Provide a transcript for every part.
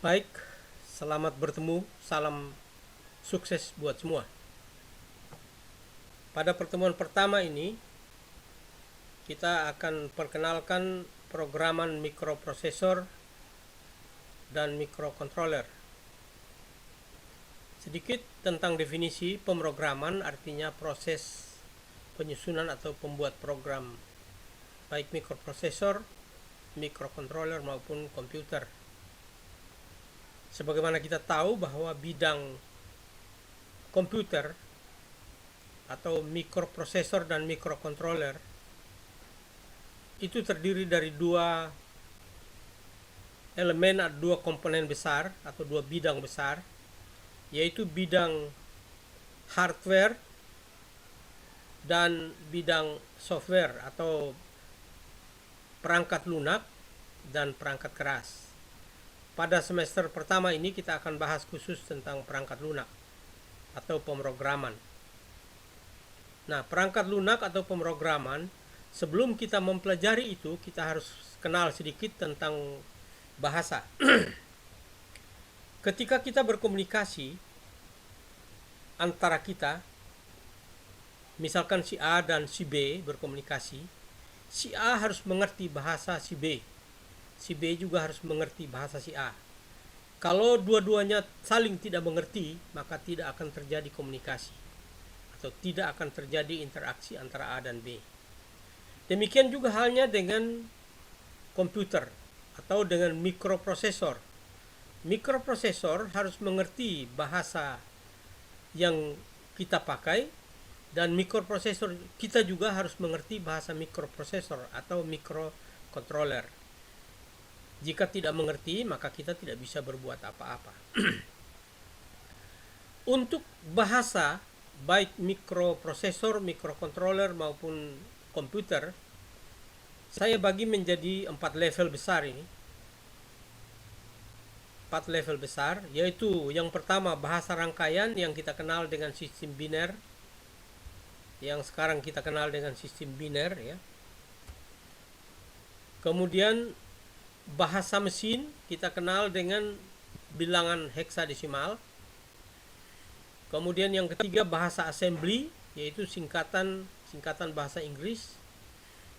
Baik, selamat bertemu, salam sukses buat semua. Pada pertemuan pertama ini, kita akan perkenalkan programan mikroprosesor dan mikrokontroler. Sedikit tentang definisi pemrograman, artinya proses penyusunan atau pembuat program baik mikroprosesor, mikrokontroler maupun komputer. Sebagaimana kita tahu bahwa bidang komputer atau mikroprosesor dan mikrokontroler itu terdiri dari dua elemen, dua komponen besar atau dua bidang besar, yaitu bidang hardware dan bidang software atau perangkat lunak dan perangkat keras. Pada semester pertama ini kita akan bahas khusus tentang perangkat lunak atau pemrograman. Nah, perangkat lunak atau pemrograman, sebelum kita mempelajari itu, kita harus kenal sedikit tentang bahasa. Ketika kita berkomunikasi antara kita, misalkan si A dan si B berkomunikasi, si A harus mengerti bahasa si B. Si B juga harus mengerti bahasa si A. Kalau dua-duanya saling tidak mengerti, maka tidak akan terjadi komunikasi atau tidak akan terjadi interaksi antara A dan B. Demikian juga halnya dengan komputer atau dengan mikroprosesor. Mikroprosesor harus mengerti bahasa yang kita pakai, dan mikroprosesor kita juga harus mengerti bahasa mikroprosesor atau mikrokontroler. Jika tidak mengerti, maka kita tidak bisa berbuat apa-apa. Untuk bahasa baik mikroprosesor, mikrokontroler maupun komputer, saya bagi menjadi 4 level besar ini. 4 level besar, yaitu yang pertama bahasa rangkaian yang kita kenal dengan sistem biner, yang sekarang kita kenal dengan sistem biner ya. Kemudian bahasa mesin kita kenal dengan bilangan heksadesimal. Kemudian yang ketiga bahasa assembly, yaitu singkatan bahasa Inggris.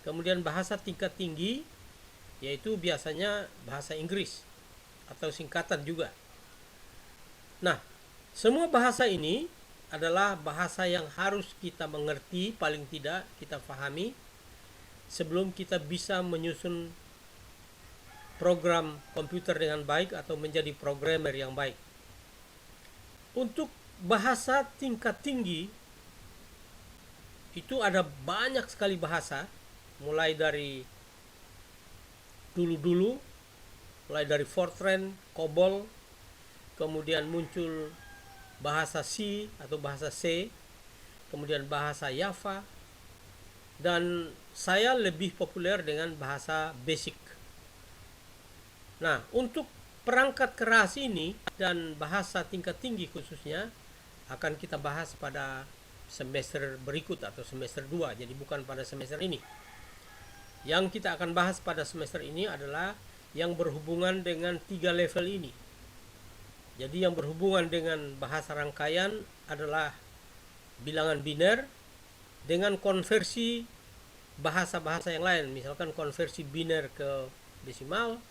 Kemudian bahasa tingkat tinggi, yaitu biasanya bahasa Inggris atau singkatan juga. Nah, semua bahasa ini adalah bahasa yang harus kita mengerti, paling tidak kita pahami sebelum kita bisa menyusun program komputer dengan baik atau menjadi programmer yang baik. Untuk bahasa tingkat tinggi itu ada banyak sekali bahasa, mulai dari dulu-dulu, mulai dari Fortran, COBOL, kemudian muncul bahasa C atau bahasa C, kemudian bahasa Java, dan saya lebih populer dengan bahasa BASIC. Nah, untuk perangkat keras ini dan bahasa tingkat tinggi khususnya akan kita bahas pada semester berikut atau semester 2, jadi bukan pada semester ini. Yang kita akan bahas pada semester ini adalah yang berhubungan dengan 3 level ini. Jadi yang berhubungan dengan bahasa rangkaian adalah bilangan biner dengan konversi bahasa-bahasa yang lain, misalkan konversi biner ke desimal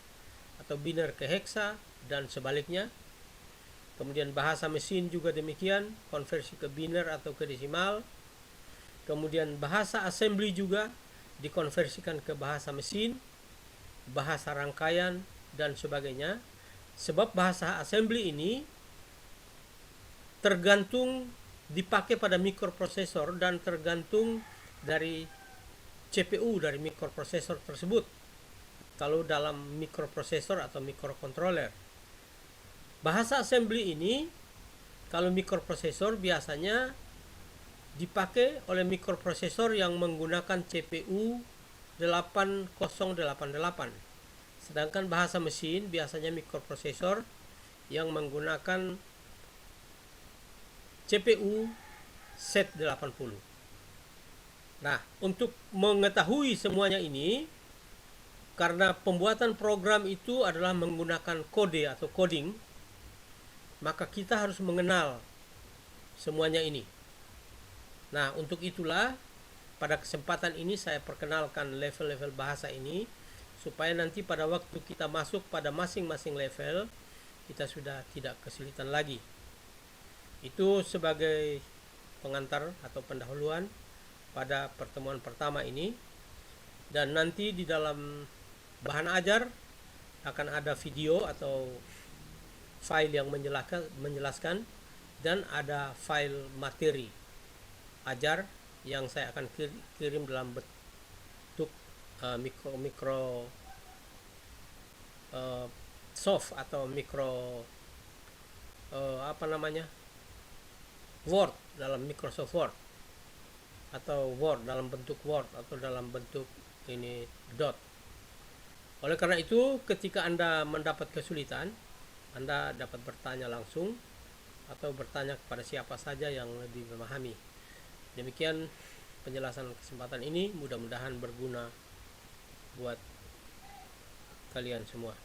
atau biner ke heksa dan sebaliknya. Kemudian bahasa mesin juga demikian, konversi ke biner atau ke desimal. Kemudian bahasa assembly juga dikonversikan ke bahasa mesin, bahasa rangkaian dan sebagainya. Sebab bahasa assembly ini tergantung dipakai pada mikroprosesor dan tergantung dari CPU dari mikroprosesor tersebut. Kalau dalam mikroprosesor atau mikrokontroler, bahasa assembly ini kalau mikroprosesor biasanya dipakai oleh mikroprosesor yang menggunakan CPU 8088. Sedangkan bahasa mesin biasanya mikroprosesor yang menggunakan CPU Z80. Nah, untuk mengetahui semuanya ini, karena pembuatan program itu adalah menggunakan kode atau coding, maka kita harus mengenal semuanya ini. Nah, untuk itulah pada kesempatan ini saya perkenalkan level-level bahasa ini, supaya nanti pada waktu kita masuk pada masing-masing level, kita sudah tidak kesulitan lagi. Itu sebagai pengantar atau pendahuluan pada pertemuan pertama ini. Dan nanti di dalam bahan ajar akan ada video atau file yang menjelaskan, dan ada file materi ajar yang saya akan kirim dalam bentuk mikro soft atau mikro Word dalam Microsoft Word, atau Word dalam bentuk Word, atau dalam bentuk ini dot. Oleh karena itu, ketika Anda mendapat kesulitan, Anda dapat bertanya langsung atau bertanya kepada siapa saja yang lebih memahami. Demikian penjelasan kesempatan ini, mudah-mudahan berguna buat kalian semua.